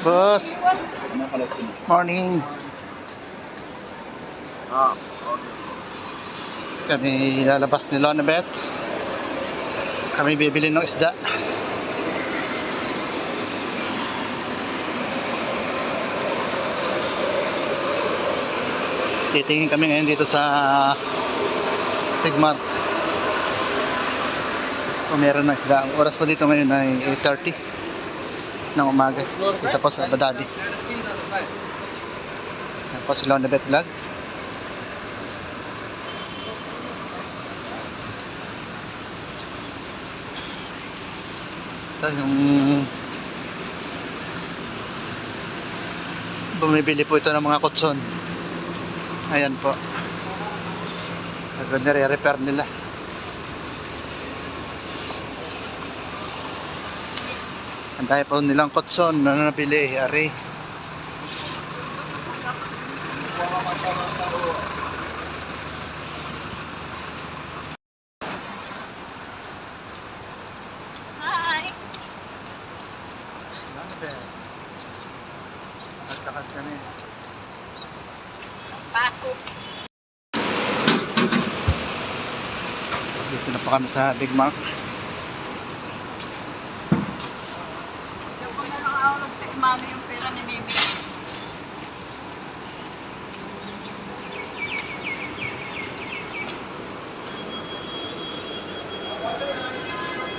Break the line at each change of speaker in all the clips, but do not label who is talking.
Boss, morning. Kami lalabas ni Lonabet. Kami bibili ng isda. Titingin kami ngayon dito sa Tigmart kung meron na isda. Ang oras pa dito ngayon ay 8:30 ng umaga. Kita po sa Abadadi. Tapos si Lonabet Vlog. Ito yung bumibili po ito ng mga kutson. Ayan po. Nire-repair nila. Ang dahil po nilang kutson na nabili. Ari.
Hi!
Nagtakad kami.
Pasok.
Dito na pa kami sa Big Mark.
Daw ko na nakaulog sa imano yung pera ni Mimi.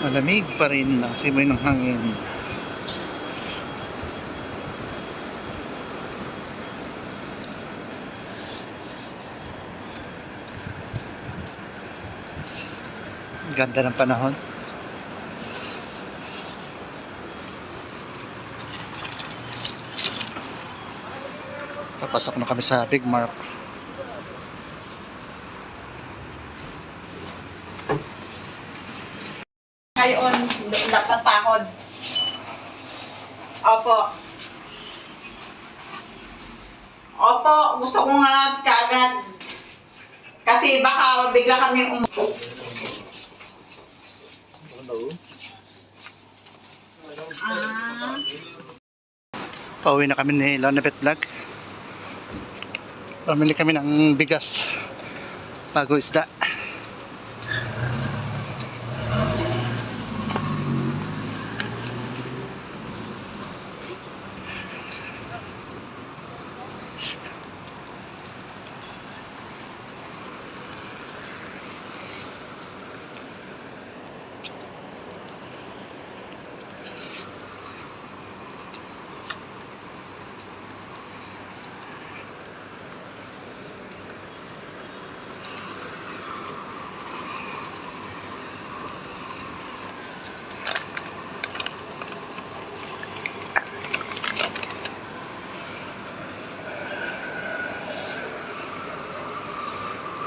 Malamig pa rin ang simoy ng hangin. Ganda ng panahon. Papasok na kami sa Big Mark.
Ngayon, napasahod. Opo. Opo, gusto ko nga kagad. Kasi baka bigla kami
Pauwi na kami ni Lonabet Vlog. Pamili kami ng bigas bago isda.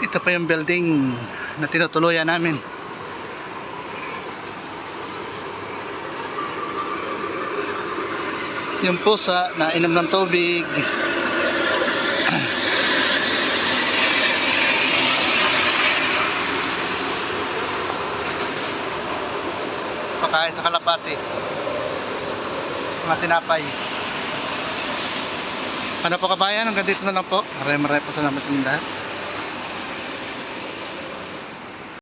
Ito pa yung building na tinutuluyan namin. Yung pusa na inom ng tubig. Pakain sa kalapati. Mga tinapay. Ano po kabayan? Hanggang dito na lang po. Maraming po salamat sa lahat.